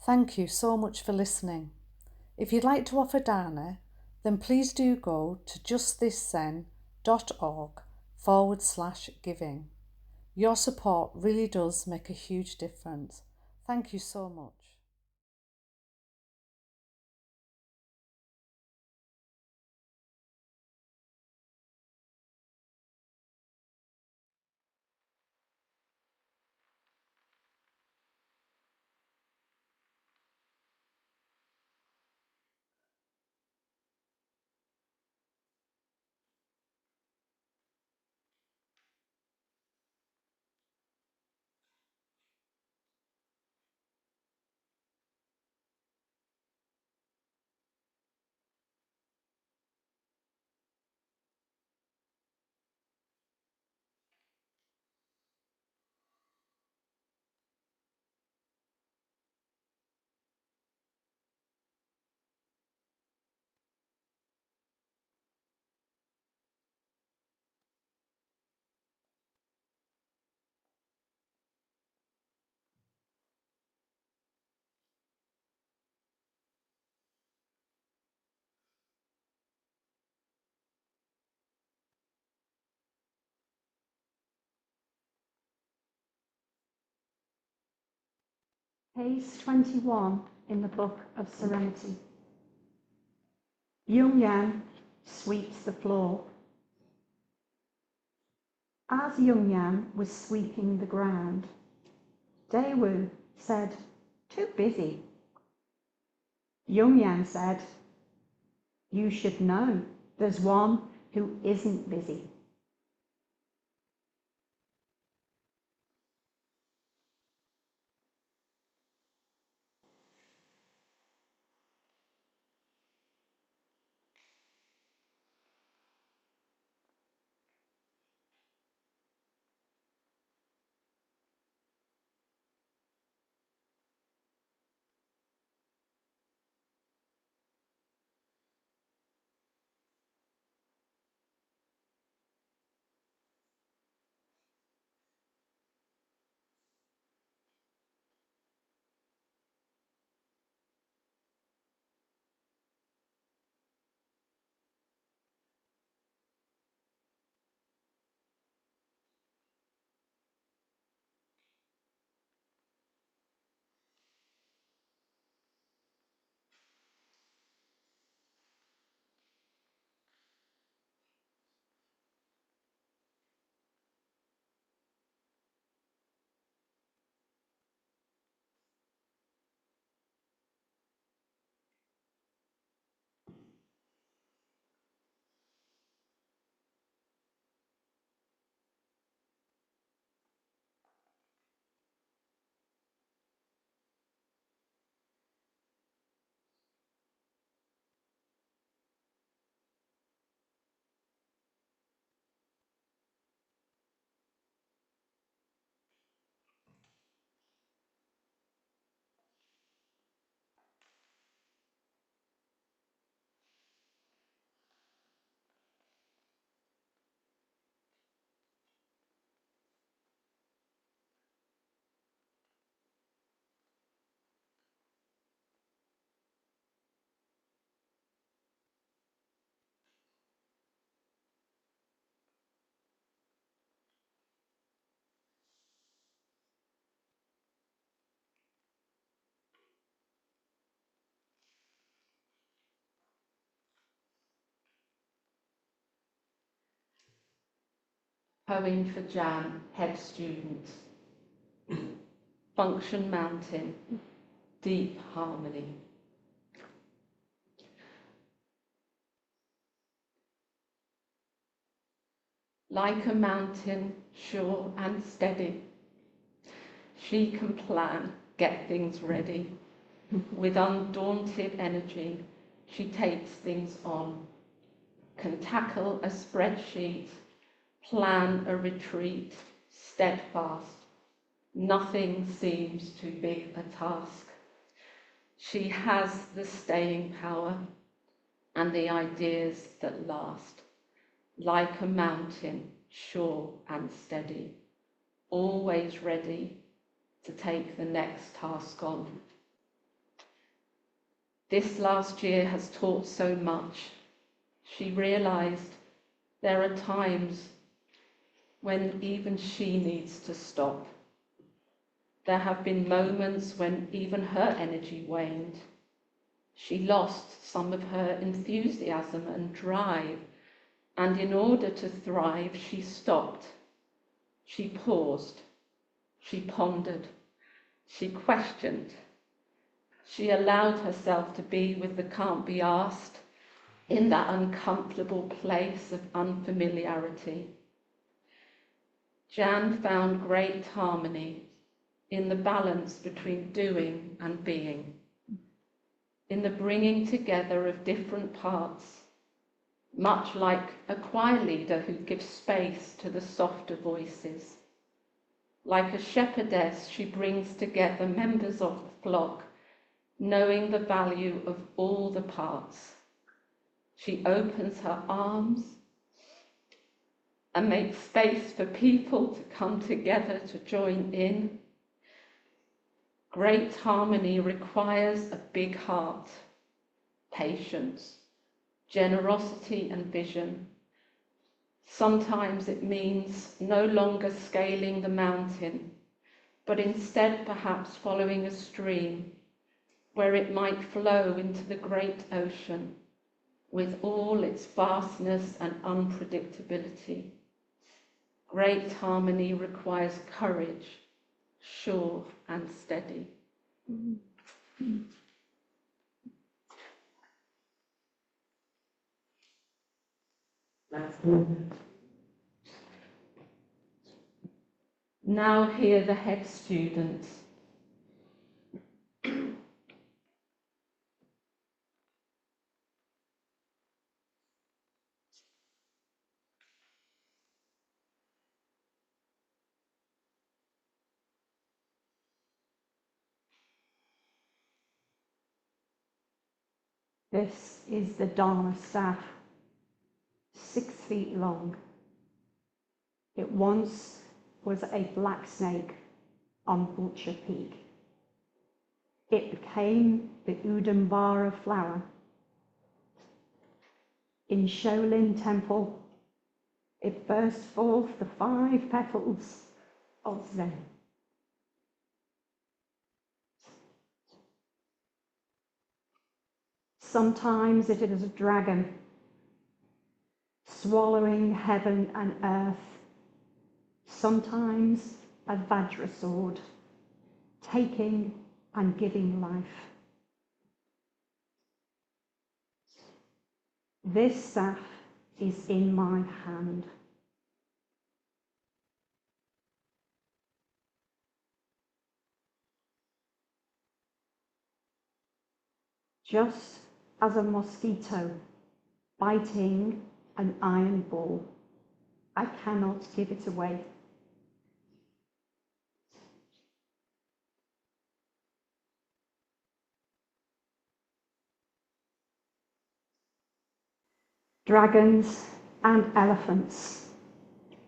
Thank you so much for listening. If you'd like to offer Dana, then please do go to justthiszen.org/giving. Your support really does make a huge difference. Thank you so much. Page 21 in the Book of Serenity. Young Yan sweeps the floor. As Young Yan was sweeping the ground, Daewoo said, "Too busy." Young Yan said, "You should know there's one who isn't busy." Poem for Jan, head student. Function Mountain, deep harmony. Like a mountain, sure and steady, she can plan, get things ready. With undaunted energy, she takes things on, can tackle a spreadsheet, plan a retreat, steadfast. Nothing seems too big a task. She has the staying power and the ideas that last. Like a mountain, sure and steady, always ready to take the next task on. This last year has taught so much. She realised there are times when even she needs to stop. There have been moments when even her energy waned. She lost some of her enthusiasm and drive, and in order to thrive, she stopped. She paused. She pondered. She questioned. She allowed herself to be with the can't be asked in that uncomfortable place of unfamiliarity. Jan found great harmony in the balance between doing and being, in the bringing together of different parts, much like a choir leader who gives space to the softer voices. Like a shepherdess, she brings together members of the flock, knowing the value of all the parts. She opens her arms and makes space for people to come together to join in. Great harmony requires a big heart, patience, generosity and vision. Sometimes it means no longer scaling the mountain, but instead perhaps following a stream where it might flow into the great ocean with all its vastness and unpredictability. Great harmony requires courage, sure and steady. Now hear the head students. This is the Dharma staff, 6 feet long. It once was a black snake on Butcher Peak. It became the Udambara flower. In Shaolin Temple, it burst forth the 5 petals of Zen. Sometimes it is a dragon, swallowing heaven and earth. Sometimes a Vajra sword, taking and giving life. This staff is in my hand. Just as a mosquito biting an iron ball, I cannot give it away. Dragons and elephants,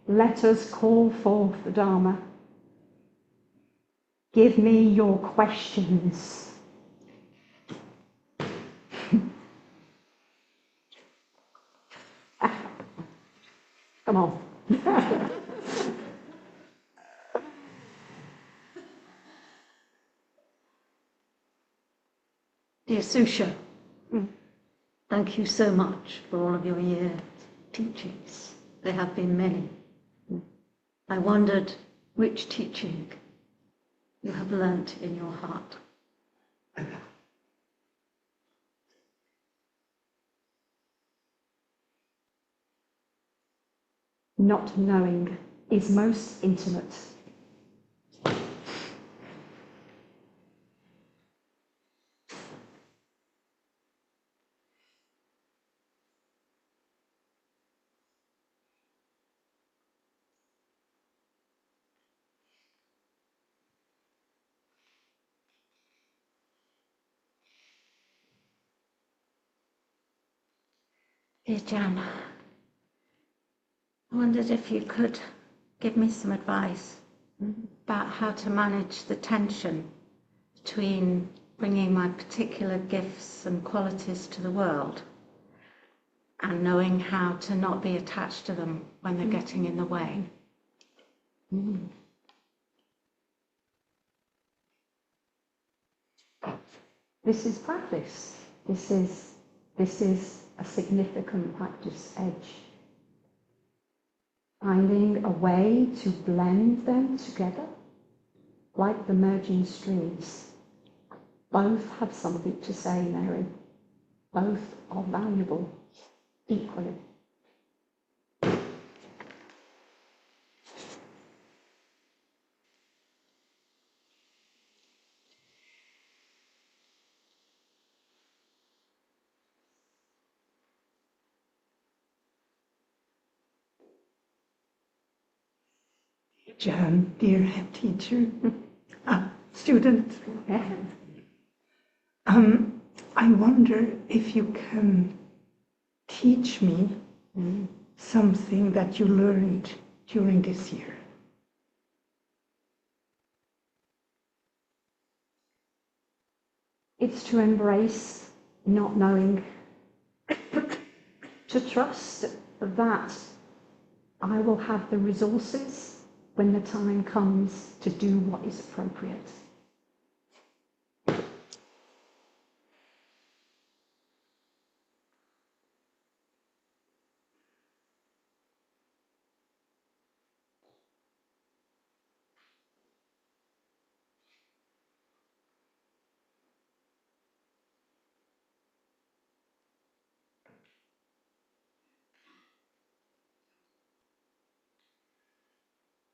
let us call forth the Dharma. Give me your questions. Come on. Dear Susha, thank you so much for all of your years' teachings. There have been many. I wondered which teaching you have learnt in your heart. Not knowing is most intimate. Dear Jan, I wondered if you could give me some advice about how to manage the tension between bringing my particular gifts and qualities to the world and knowing how to not be attached to them when they're getting in the way. This is practice. This is a significant practice edge. Finding a way to blend them together, like the merging streams. Both have something to say, Mary. Both are valuable equally. Jan, dear head teacher, student, I wonder if you can teach me something that you learned during this year. It's to embrace not knowing, to trust that I will have the resources when the time comes to do what is appropriate.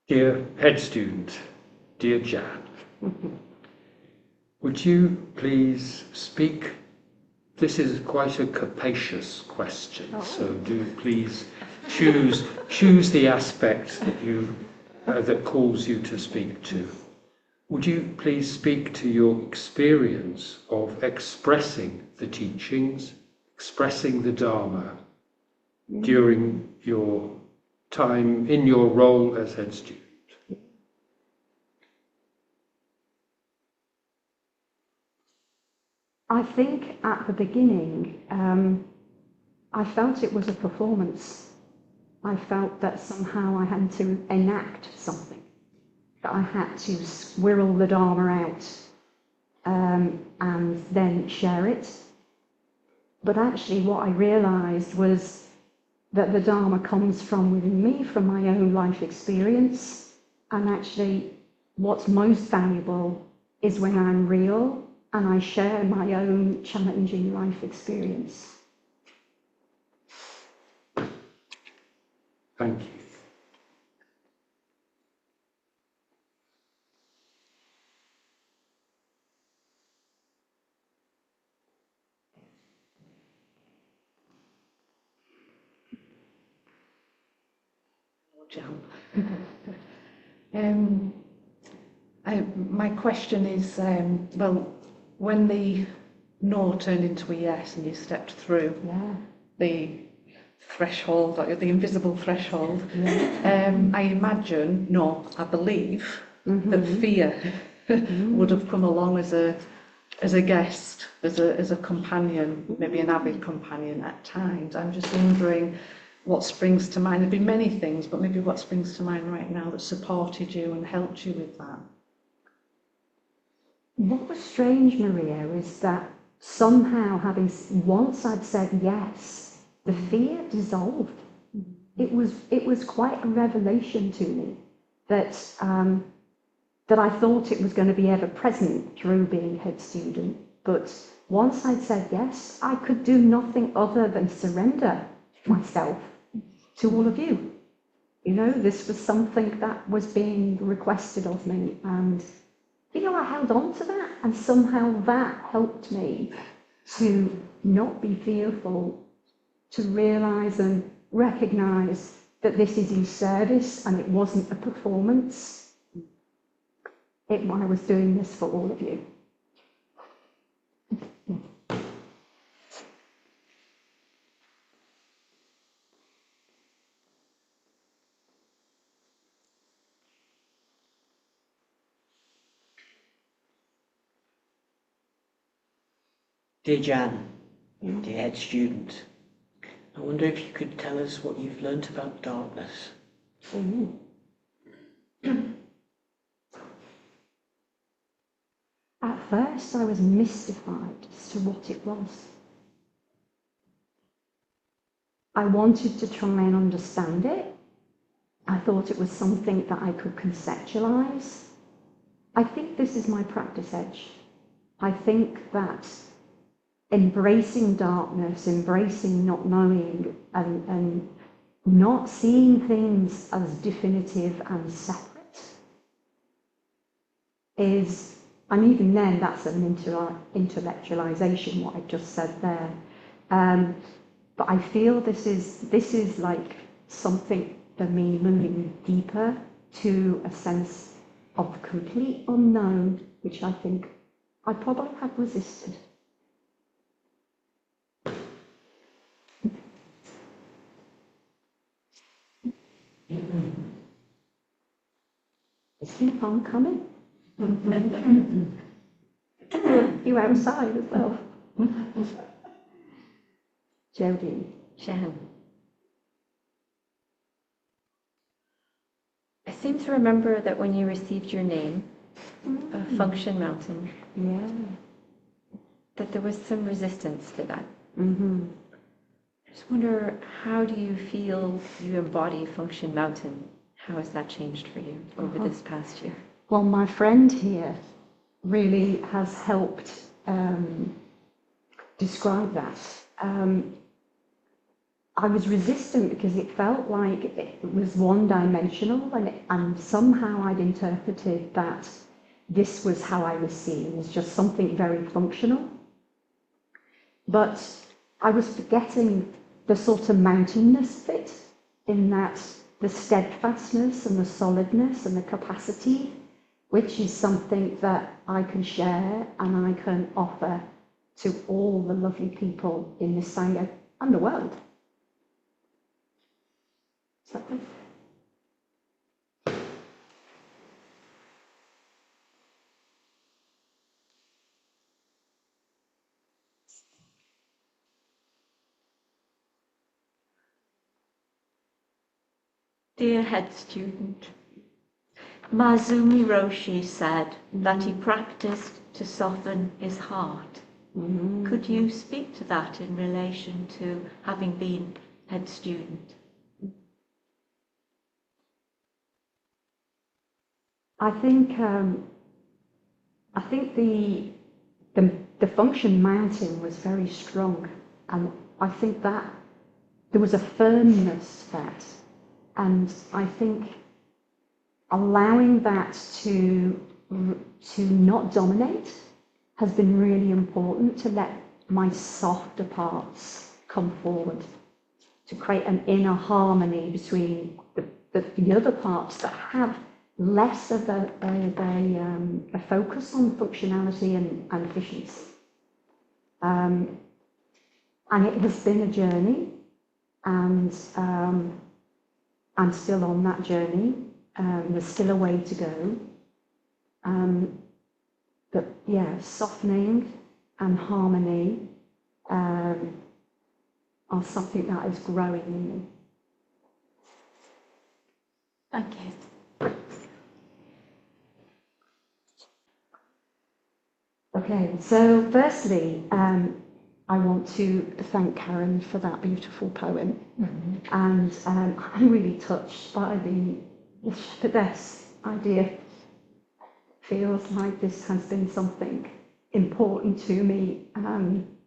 Dear head student, dear Jan, would you please speak? This is quite a capacious question, so do please choose the aspect that calls you to speak to. Would you please speak to your experience of expressing the teachings, expressing the Dharma during your time in your role as head student? I think at the beginning, I felt it was a performance. I felt that somehow I had to enact something, that I had to swirl the Dharma out and then share it. But actually what I realised was that the Dharma comes from within me, from my own life experience, and actually what's most valuable is when I'm real and I share my own challenging life experience. Thank you. My question is, when the no turned into a yes and you stepped through the threshold, like the invisible threshold, I imagine, I believe that fear would have come along as a guest, as a companion, maybe an avid companion at times. I'm just wondering what springs to mind. There've been many things, but maybe what springs to mind right now that supported you and helped you with that? What was strange, Maria, is that somehow once I'd said yes, the fear dissolved. It was quite a revelation to me that I thought it was going to be ever present through being head student. But once I'd said yes, I could do nothing other than surrender myself to all of you. You know, this was something that was being requested of me, and I held on to that, and somehow that helped me to not be fearful, to realise and recognise that this is in service and it wasn't a performance. I was doing this for all of you. Dear Jan, dear head student, I wonder if you could tell us what you've learnt about darkness. At first, I was mystified as to what it was. I wanted to try and understand it. I thought it was something that I could conceptualize. I think this is my practice edge. I think that embracing darkness, embracing not knowing, and not seeing things as definitive and separate is, and even then that's an intellectualization, what I just said there. But I feel this is like something for me moving deeper to a sense of complete unknown, which I think I probably have resisted. Keep on coming. You outside as well. Jodie. Jan. I seem to remember that when you received your name, Function Mountain, that there was some resistance to that. I just wonder, how do you feel you embody Function Mountain? How has that changed for you over this past year? Well, my friend here really has helped describe that. I was resistant because it felt like it was one-dimensional, and somehow I'd interpreted that this was how I was seen, as just something very functional. But I was forgetting the sort of mountainness bit, in that the steadfastness and the solidness and the capacity, which is something that I can share and I can offer to all the lovely people in this Sangha and the world. Is that right? Dear head student, Mazumi Roshi said that he practiced to soften his heart. Could you speak to that in relation to having been head student? I think the function mountain was very strong, and I think that there was a firmness that, and I think allowing that to not dominate has been really important, to let my softer parts come forward, to create an inner harmony between the other parts that have less of a focus on functionality and efficiency. And it has been a journey, and I'm still on that journey. There's still a way to go. But yeah, softening and harmony are something that is growing in me. Thank you. Okay, so firstly, I want to thank Karen for that beautiful poem. And I'm really touched by the shepherdess idea. Feels like this has been something important to me. In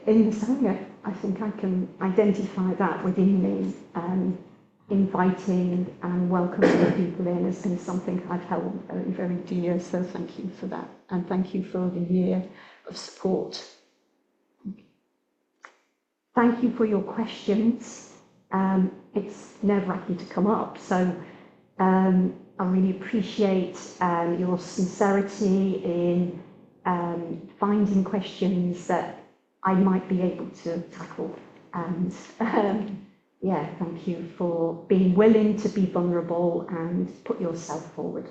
the Sangha, I think I can identify that within me. Inviting and welcoming people in has been something I've held very, very dear, so thank you for that. And thank you for the year of support. Thank you for your questions. It's nerve-wracking to come up, so I really appreciate your sincerity in finding questions that I might be able to tackle. And yeah, thank you for being willing to be vulnerable and put yourself forward.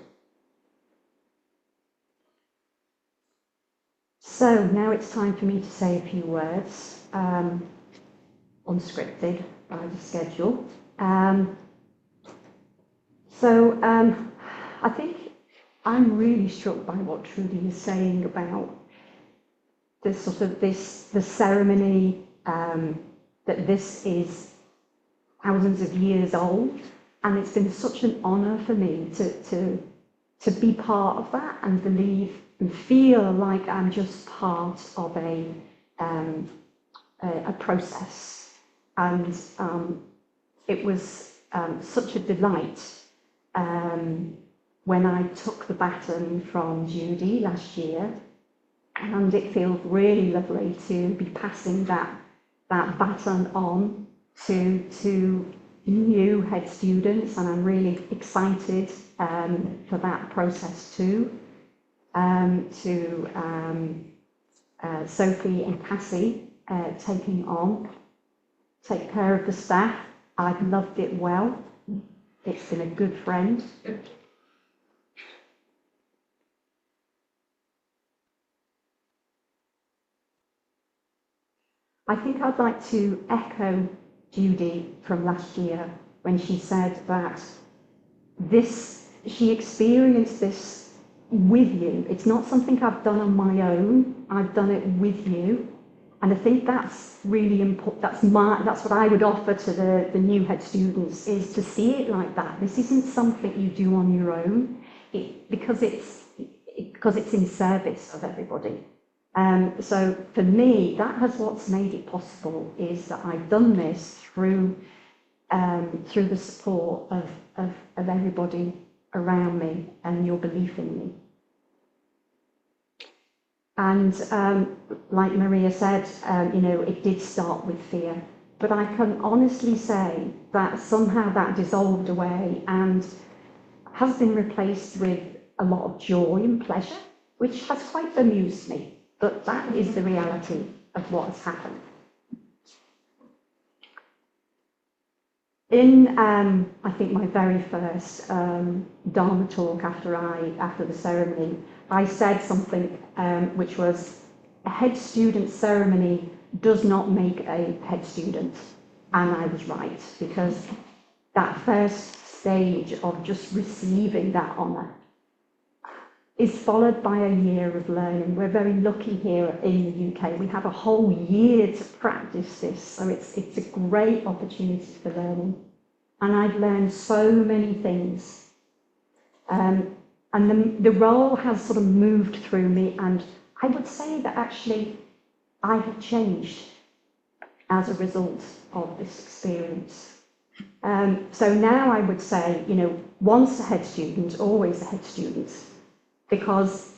So now it's time for me to say a few words, unscripted by the schedule. I think I'm really struck by what Trudy is saying about the ceremony, that this is thousands of years old, and it's been such an honour for me to be part of that and believe and feel like I'm just part of a process. And it was such a delight when I took the baton from Judy last year, and it feels really lovely to be passing that baton on to new head students, and I'm really excited for that process too. To Sophie and Cassie taking on, take care of the staff. I've loved it well. It's been a good friend. I think I'd like to echo Judy from last year when she said that she experienced this with you. It's not something I've done on my own. I've done it with you. And I think that's really important. That's what I would offer to the new head students, is to see it like that. This isn't something you do on your own, because it's in service of everybody. So for me, that has what's made it possible, is that I've done this through the support of everybody around me and your belief in me. And like Maria said, it did start with fear, but I can honestly say that somehow that dissolved away and has been replaced with a lot of joy and pleasure, which has quite bemused me. But that is the reality of what has happened. In, I think, my very first Dharma talk after the ceremony, I said something which was, a head student ceremony does not make a head student. And I was right, because that first stage of just receiving that honour is followed by a year of learning. We're very lucky here in the UK. We have a whole year to practice this, so it's a great opportunity for learning. And I've learned so many things. And the role has sort of moved through me, and I would say that actually I have changed as a result of this experience. So now I would say, once a head student, always a head student, because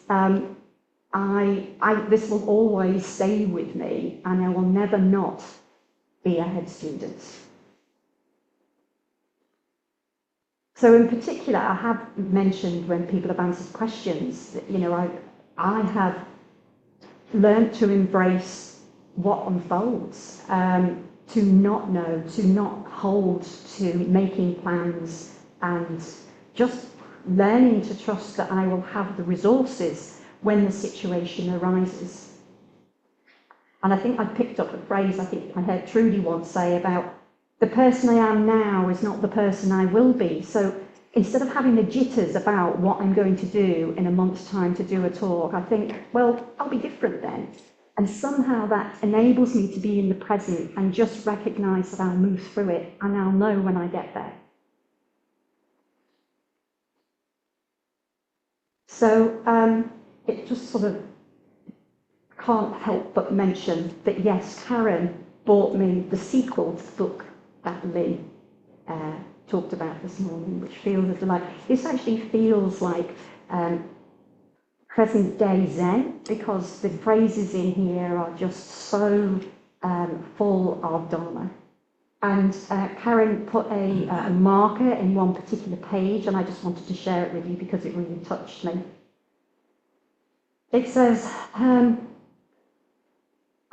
this will always stay with me, and I will never not be a head student. So in particular, I have mentioned when people have answered questions that, I have learned to embrace what unfolds, to not know, to not hold to making plans, and just learning to trust that I will have the resources when the situation arises. And I think I picked up a phrase, I think I heard Trudy once say about, the person I am now is not the person I will be. So instead of having the jitters about what I'm going to do in a month's time to do a talk, I think, well, I'll be different then. And somehow that enables me to be in the present and just recognise that I'll move through it, and I'll know when I get there. So it just sort of can't help but mention that, yes, Karen bought me the sequel to the book that Lynn talked about this morning, which feels a delight. This actually feels like present day Zen, because the phrases in here are just so full of Dharma. And Karen put a marker in one particular page, and I just wanted to share it with you because it really touched me. It says, I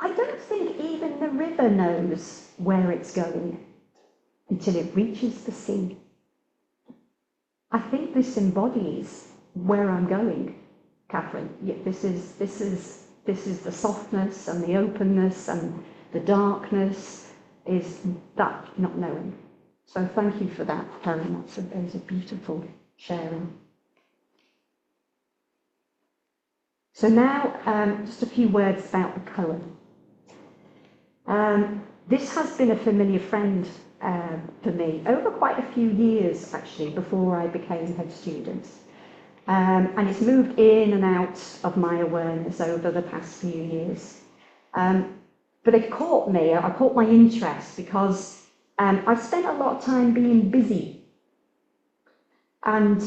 don't think even the river knows where it's going until it reaches the sea. I think this embodies where I'm going, Catherine. This is this is the softness and the openness and the darkness, is that not knowing. So thank you for that, Karen. That was a beautiful sharing. So now, just a few words about the poem. This has been a familiar friend for me over quite a few years, actually, before I became head student. And it's moved in and out of my awareness over the past few years. But it caught my interest because I've spent a lot of time being busy. And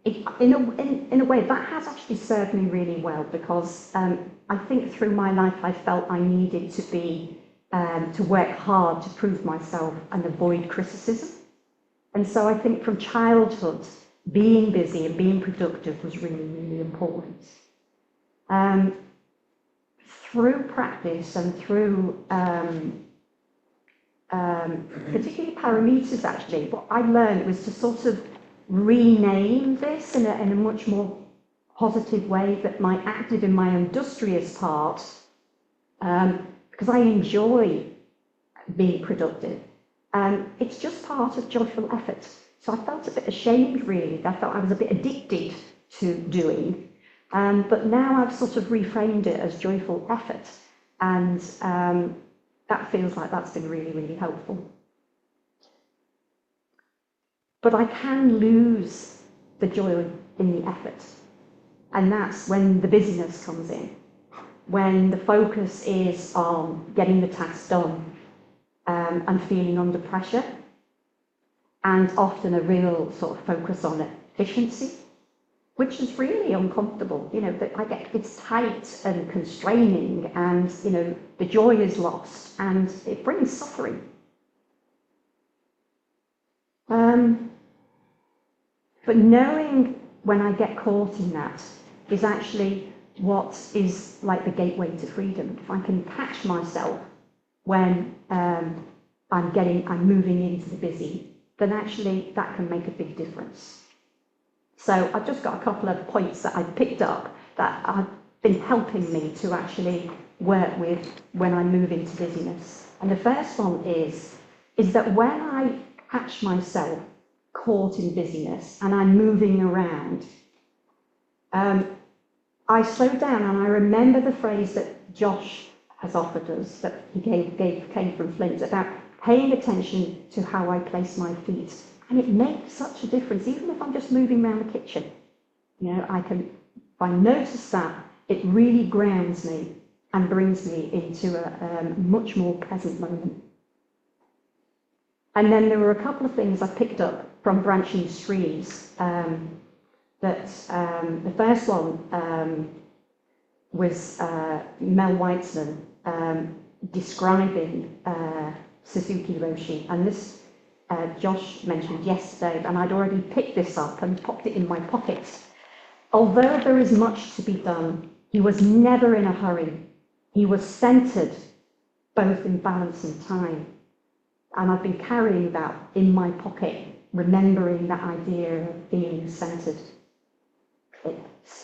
in a way, that has actually served me really well, because I think through my life I felt I needed to be to work hard to prove myself and avoid criticism. And so I think from childhood, being busy and being productive was really, really important. Through practice and through particularly parameters, actually, what I learned was to sort of rename this in a much more positive way, that my active and my industrious part, because I enjoy being productive, it's just part of joyful effort. So I felt a bit ashamed, really. I felt I was a bit addicted to doing, but now I've sort of reframed it as joyful effort, and that feels like that's been really, really helpful. But I can lose the joy in the effort, and that's when the busyness comes in, when the focus is on getting the task done and feeling under pressure, and often a real sort of focus on efficiency, which is really uncomfortable. You know, that it's tight and constraining, and you know, the joy is lost, and it brings suffering. But knowing when I get caught in that is actually what is like the gateway to freedom. If I can catch myself when I'm moving into the busy, then actually that can make a big difference. So I've just got a couple of points that I've picked up that have been helping me to actually work with when I move into busyness. And the first one is that when I catch myself caught in busyness and I'm moving around, I slow down and I remember the phrase that Josh has offered us, that he came from Flint, about paying attention to how I place my feet. And it makes such a difference, even if I'm just moving around the kitchen. You know, if I notice that, it really grounds me and brings me into a much more present moment. And then there were a couple of things I picked up from branching streams. The first one was Mel Weitzman describing Suzuki Roshi, and this Josh mentioned yesterday, and I'd already picked this up and popped it in my pocket. Although there is much to be done, he was never in a hurry. He was centered, both in balance and time. And I've been carrying that in my pocket, remembering that idea of being centered. It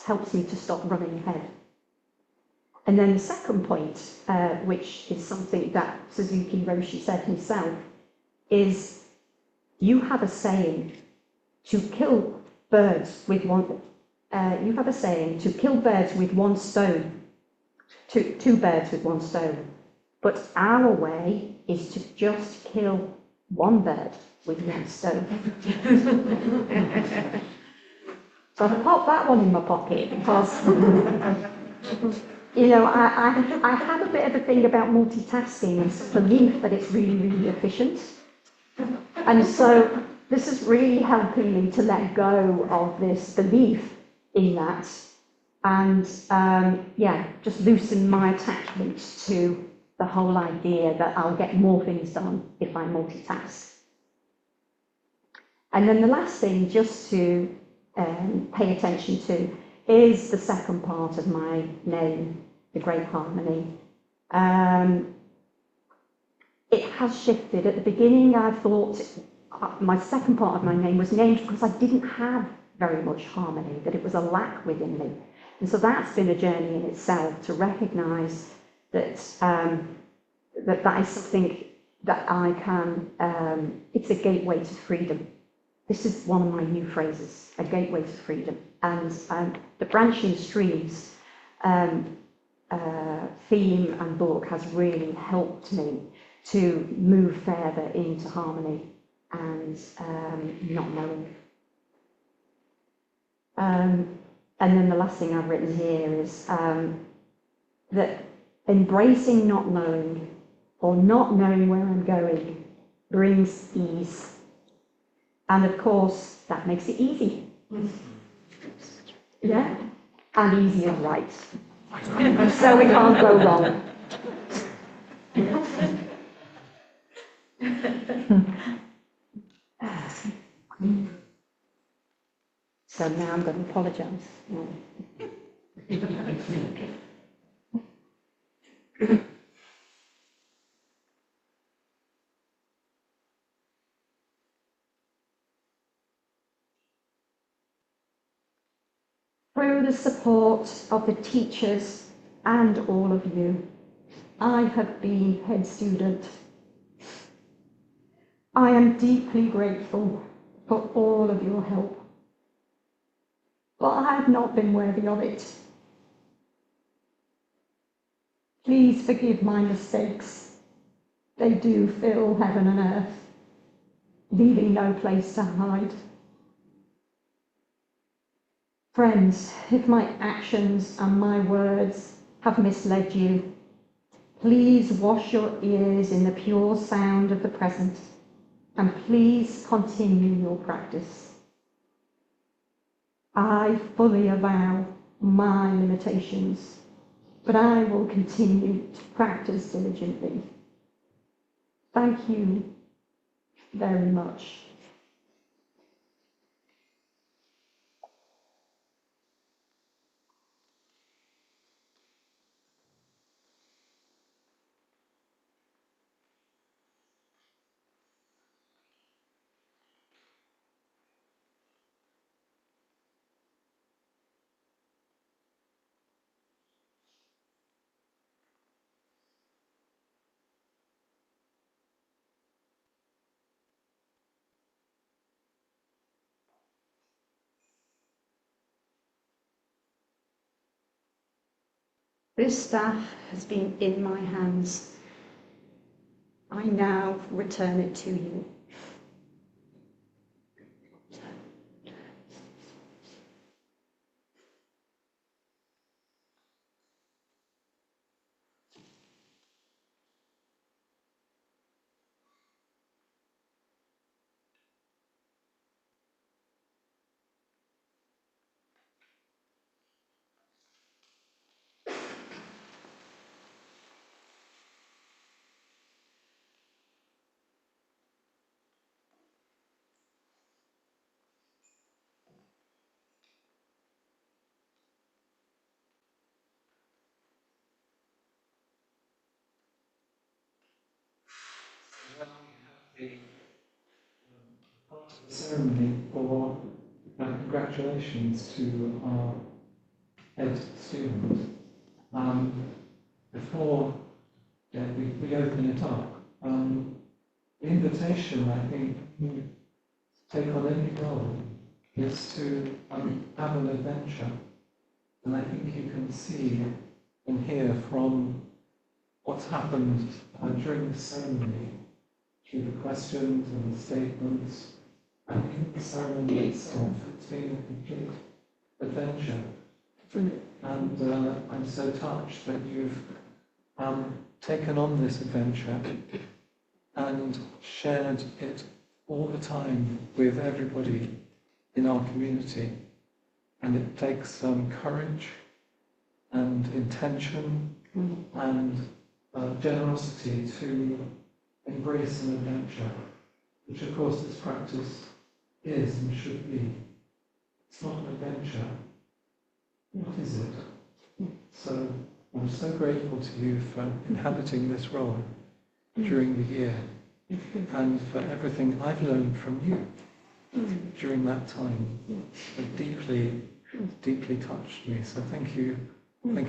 helps me to stop running ahead. And then the second point, which is something that Suzuki Roshi said himself, is you have a saying to kill birds with one. You have a saying to kill birds with one stone, two birds with one stone. But our way is to just kill one bird with one stone. So I popped that one in my pocket because, you know, I had a bit of a thing about multitasking and belief that it's really, really efficient. And so this is really helping me to let go of this belief in that and, just loosen my attachment to the whole idea that I'll get more things done if I multitask. And then the last thing just to pay attention to is the second part of my name, the Great Harmony. It has shifted. At the beginning, I thought my second part of my name was named because I didn't have very much harmony, that it was a lack within me. And so that's been a journey in itself, to recognise that that is something that I can, it's a gateway to freedom. This is one of my new phrases, a gateway to freedom. And the branching streams theme and book has really helped me to move further into harmony and not knowing. And then the last thing I've written here is that embracing not knowing, or not knowing where I'm going, brings ease. And of course, that makes it easy. Yeah? And easy is right. So we can't go wrong. So now I'm going to apologise. Through the support of the teachers and all of you, I have been head student. I am deeply grateful for all of your help, but I have not been worthy of it. Please forgive my mistakes. They do fill heaven and earth, leaving no place to hide. Friends, if my actions and my words have misled you, please wash your ears in the pure sound of the present, and please continue your practice. I fully avow my limitations, but I will continue to practice diligently. Thank you very much. This staff has been in my hands. I now return it to you. Part of the ceremony for congratulations to our head student. Before we open it up, the invitation, I think, to take on any role is to have an adventure. And I think you can see and hear from what's happened during the ceremony, through the questions and the statements, and in the ceremony itself. It's been a complete adventure. And I'm so touched that you've taken on this adventure and shared it all the time with everybody in our community. And it takes courage and intention and generosity to embrace an adventure, which of course this practice is and should be. It's not an adventure. What is it? So I'm so grateful to you for inhabiting this role during the year and for everything I've learned from you during that time. I deeply deeply touched me. So thank you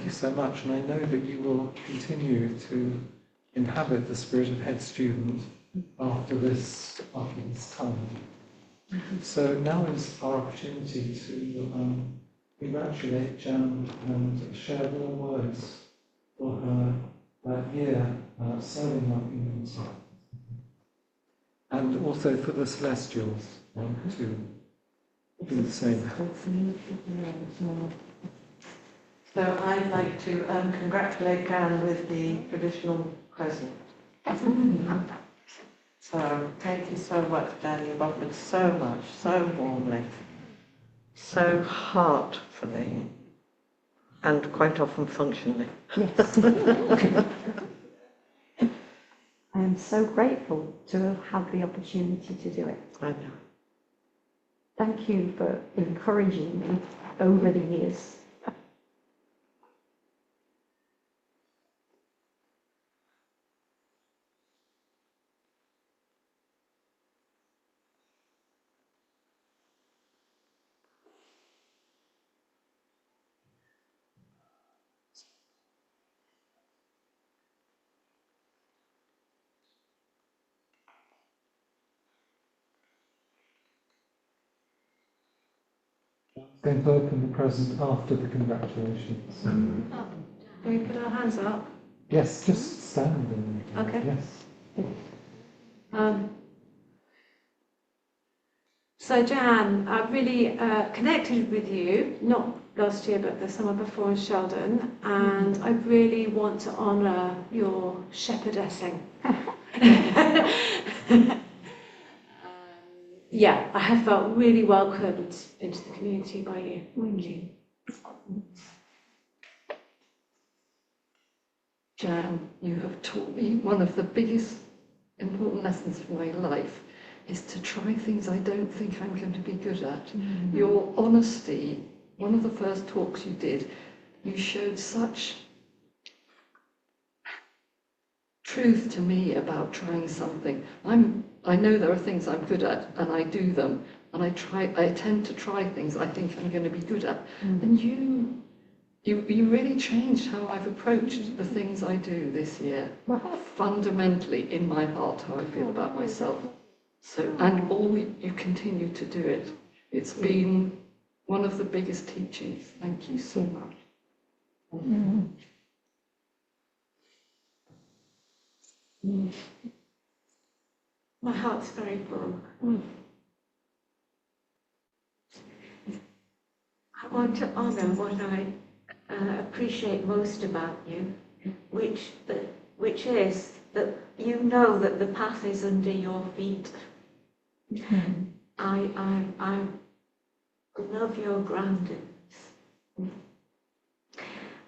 so much. And I know that you will continue to inhabit the spirit of head student after this time. So now is our opportunity to congratulate Jan and share warm words for her year serving our community. And also for the Celestials to do the same. So I'd like to congratulate Jan with the traditional present. So thank you so much, Dan. You've offered so much, so warmly, so heartfully, and quite often functionally. Yes. I am so grateful to have had the opportunity to do it. I know. Thank you for encouraging me over the years. Going to open the present after the congratulations. Can we put our hands up? Yes, just stand and Okay. yes. So Jan, I really connected with you, not last year but the summer before in Sheldon, and I really want to honour your shepherdessing. Yeah, I have felt really welcomed into the community by you. Thank you. Jan, you have taught me one of the biggest important lessons of my life is to try things I don't think I'm going to be good at. Your honesty, one of the first talks you did, you showed such truth to me about trying something. I know there are things I'm good at and I do them, and I tend to try things I think I'm going to be good at. And you really changed how I've approached the things I do this year. Fundamentally, in my heart, how I feel about myself. So, and you continue to do it. It's been one of the biggest teachings. Thank you so much. My heart's very full. I want to honour what I appreciate most about you, which is that you know that the path is under your feet. I love your groundedness,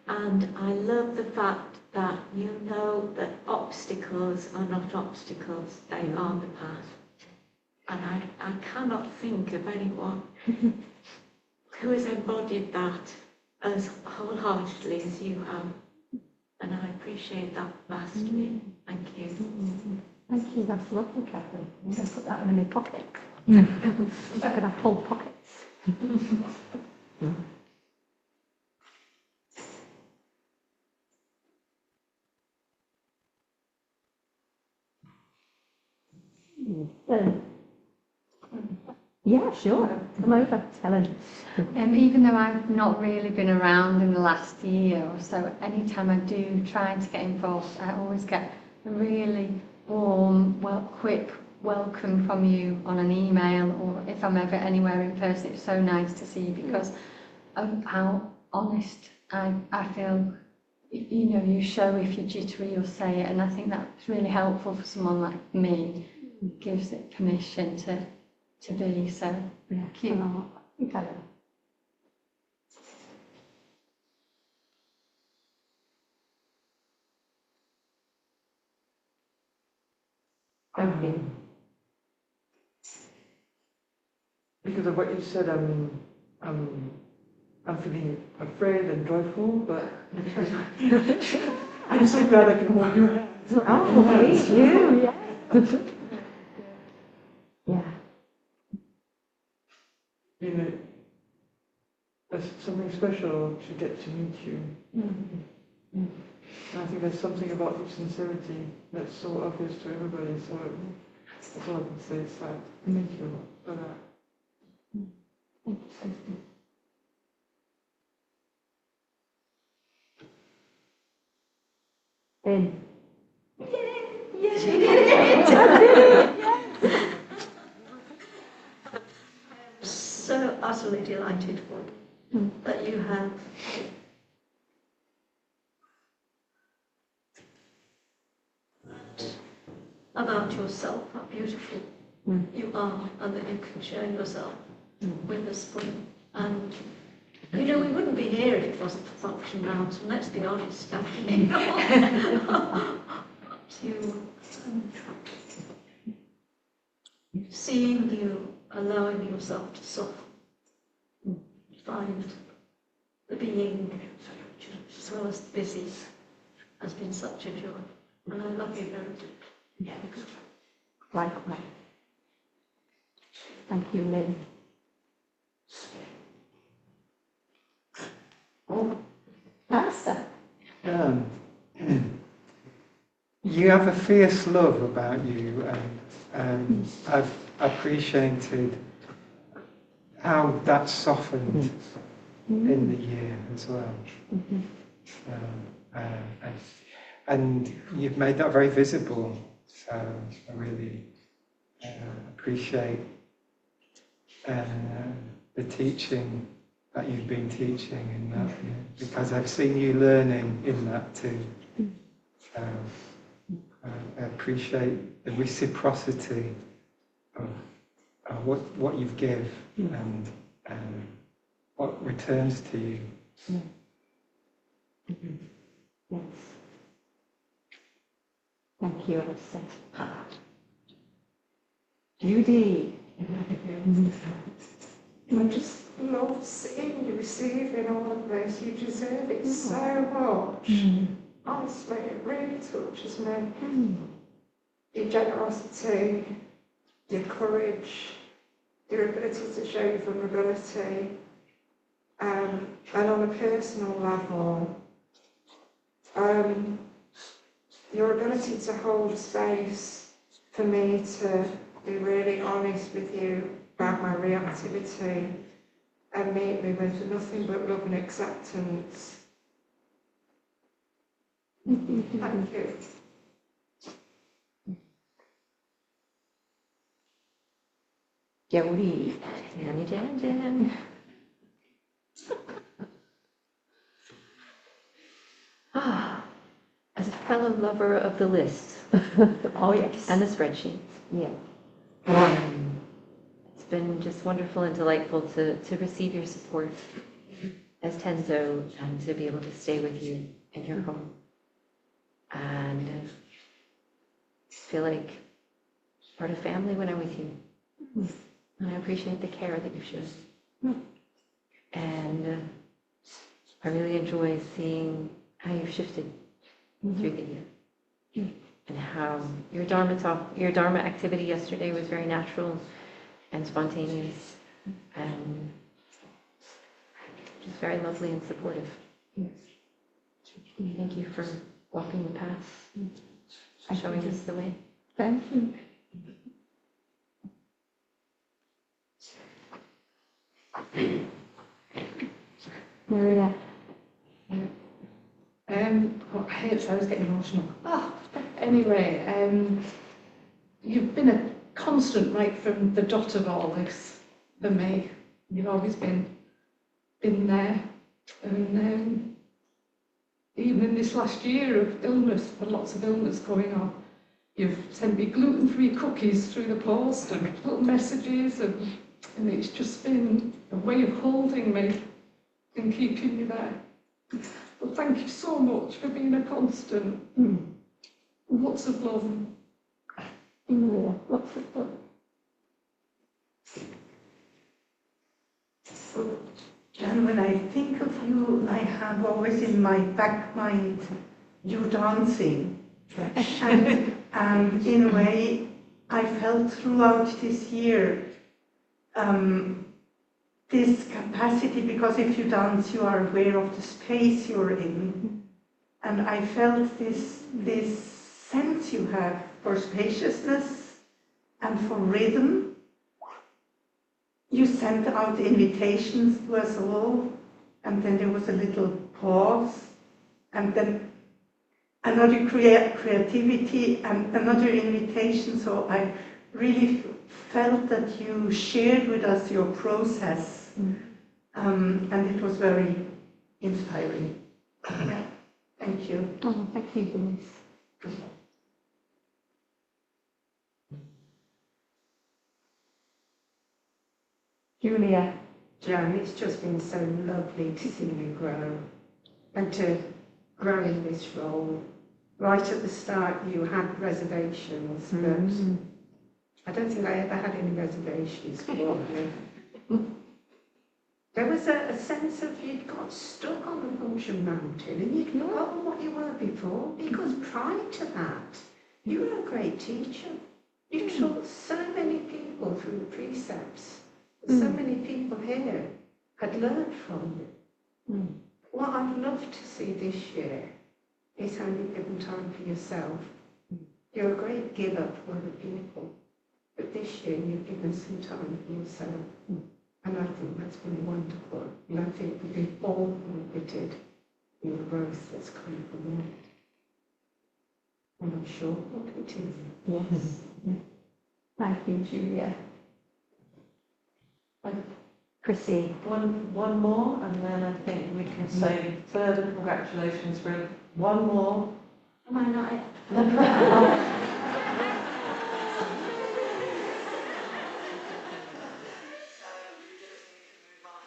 and I love the fact that you know that obstacles are not obstacles, they are the path. And I cannot think of anyone who has embodied that as wholeheartedly as you have. And I appreciate that vastly. Thank you. Thank you, that's lovely, Catherine. I'm going to put that in my pocket. I'm going to have whole pockets. Yeah, sure. Come over, Helen. Even though I've not really been around in the last year or so, anytime I do try to get involved, I always get a really warm, quick welcome from you on an email, or if I'm ever anywhere in person. It's so nice to see you because of how honest I feel. You show if you're jittery, you'll say it, and I think that's really helpful for someone like me. It gives it permission to be, so thank you. Okay. Thank you. Because of what you said, I'm feeling afraid and joyful, but I'm so glad I can hold your hands. Oh, me too, yeah. Yeah. You know, something special to get to meet you. And I think there's something about your sincerity that's so obvious to everybody, so that's all I can say is that. Thank you for that. Ben. Yes, you did. I'm so utterly delighted that you have about yourself, how beautiful you are, and that you can share yourself with us. And you know, we wouldn't be here if it wasn't for Function Mountain, let's be honest. Seeing you allowing yourself to soften, find the being as well as the busy has been such a joy. And I love you very deeply. Yeah. Right. Thank you, Lynn. Oh, Pastor. You have a fierce love about you, and I've appreciated how that softened in the year as well. And you've made that very visible, so I really appreciate the teaching that you've been teaching in that, because I've seen you learning in that too. So I appreciate the reciprocity of what you've give and what returns to you. Yes. Thank you, Elsa. Judy. I just love seeing you receiving all of this. You deserve it so much. Honestly, it really touches me. Your generosity, your courage, your ability to show your vulnerability, and on a personal level, your ability to hold space for me to be really honest with you about my reactivity and meet me with nothing but love and acceptance. Thank you. Jodie. Jan. As a fellow lover of the list, Oh yes, and the spreadsheets, yeah. it's been just wonderful and delightful to receive your support as Tenzo and to be able to stay with you in your home. And feel like part of family when I'm with you. And I appreciate the care that you've shown. And I really enjoy seeing how you've shifted through the year. And how your Dharma activity yesterday was very natural and spontaneous and just very lovely and supportive. Thank you for walking the path and showing us the way. Thank you. Maria. I hate I was getting emotional. Anyway, you've been a constant right from the dot of all this for me. You've always been there. And even in this last year of illness, and lots of illness going on, you've sent me gluten-free cookies through the post and little messages, and it's just been a way of holding me and keeping me there. Well, thank you so much for being a constant. Lots of love. Lots of love. Jan, when I think of you, I have always in my back mind you dancing. And in a way, I felt throughout this year this capacity, because if you dance, you are aware of the space you're in. And I felt this sense you have for spaciousness and for rhythm. You sent out invitations to us all, and then there was a little pause, and then another creativity and another invitation. So I really felt that you shared with us your process, and it was very inspiring. Yeah. Thank you. Oh, thank you, Denise. Julia. Joan, it's just been so lovely to see you grow and to grow in this role. Right at the start, you had reservations, but I don't think I ever had any reservations for you. There was a sense of you'd got stuck on the function mountain and you'd forgotten what you were before, because prior to that, you were a great teacher. You taught so many people through the precepts. So many people here had learned from you. What I'd love to see this year is how you've given time for yourself. You're a great giver for other people, but this year you've given some time for yourself. And I think that's been wonderful. And I think we've all benefited in the growth that's come from that. And I'm sure we'll continue. Yes. Thank you, Julia. Chrissy. One more, and then I think we can say further congratulations for one more. Am I not?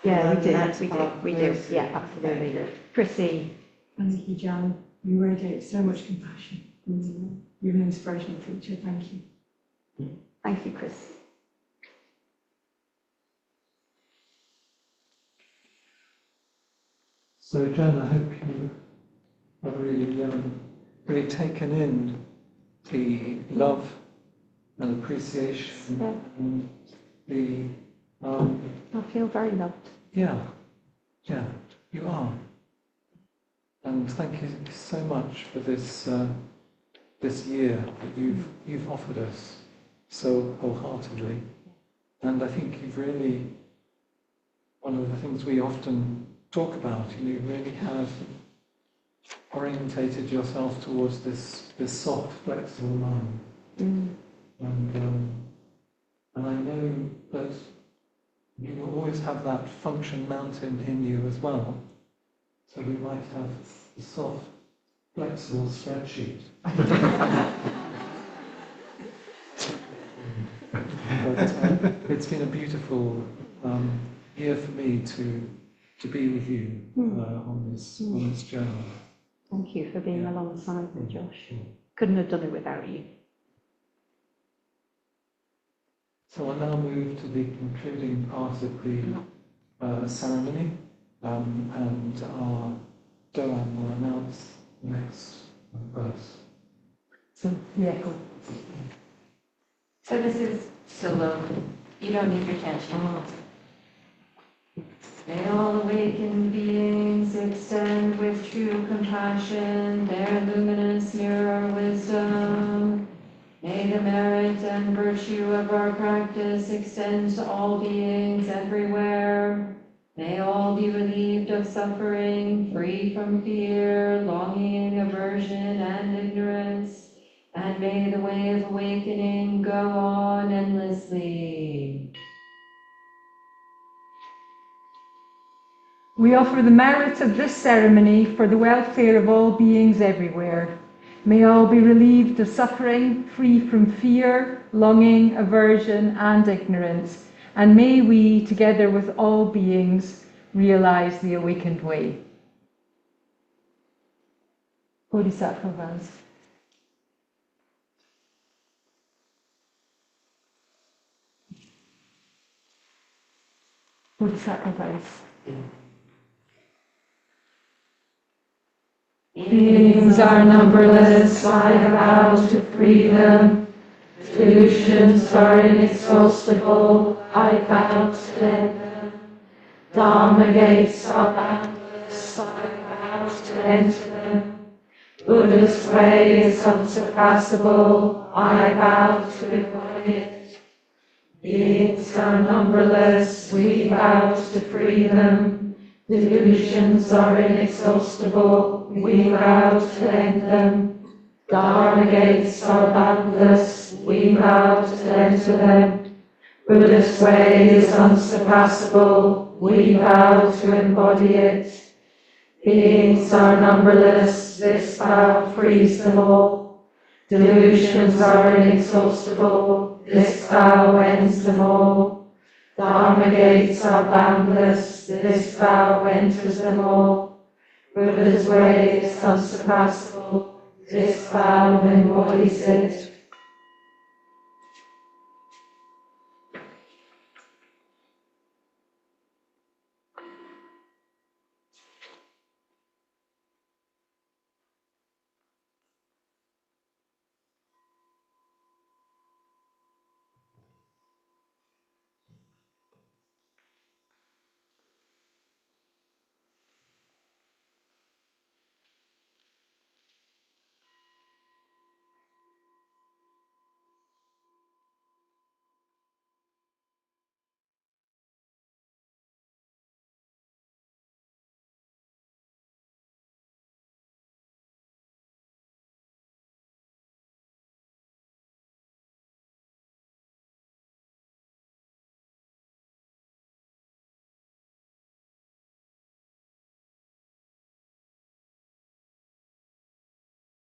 Yeah, we do. Yeah, absolutely. Chrissy. Thank you, Jan. You radiate so much compassion. You're an inspirational teacher. Thank you. Thank you, Chris. So, Jan, I hope you have really taken in the love and appreciation and the I feel very loved. Yeah, you are. And thank you so much for this this year that you've offered us so wholeheartedly. And I think you've really, one of the things we often talk about, you really have orientated yourself towards this soft, flexible mind. And I know that you will always have that function mountain in you as well. So we might have a soft, flexible spreadsheet. But it's been a beautiful year for me to be with you on this journey. Thank you for being alongside me, Josh. Couldn't have done it without you. So I'll now move to the concluding part of the ceremony, and our Doan will announce the next verse. So, yeah, cool. So this is solo. You don't need your tension. May all awakened beings extend with true compassion their luminous mirror wisdom. May the merit and virtue of our practice extend to all beings everywhere. May all be relieved of suffering, free from fear, longing, aversion, and ignorance. And may the way of awakening go on endlessly. We offer the merits of this ceremony for the welfare of all beings everywhere. May all be relieved of suffering, free from fear, longing, aversion, and ignorance. And may we, together with all beings, realize the awakened way. Bodhisattvas. Bodhisattvas. Beings are numberless, fly about to freedom. Delusions are inexhaustible, I vow to end them. Dharma gates are boundless, I vow to enter them. Buddha's way is unsurpassable, I vow to embody it. Beings are numberless, we vow to free them. Delusions are inexhaustible, we vow to end them. Dharma gates are boundless, we vow to enter them. Buddha's way is unsurpassable, we vow to embody it. Beings are numberless, this vow frees them all. Delusions are inexhaustible, this vow ends them all. Dharma gates are boundless, this vow enters them all. Buddha's way is unsurpassable, this vow embodies it.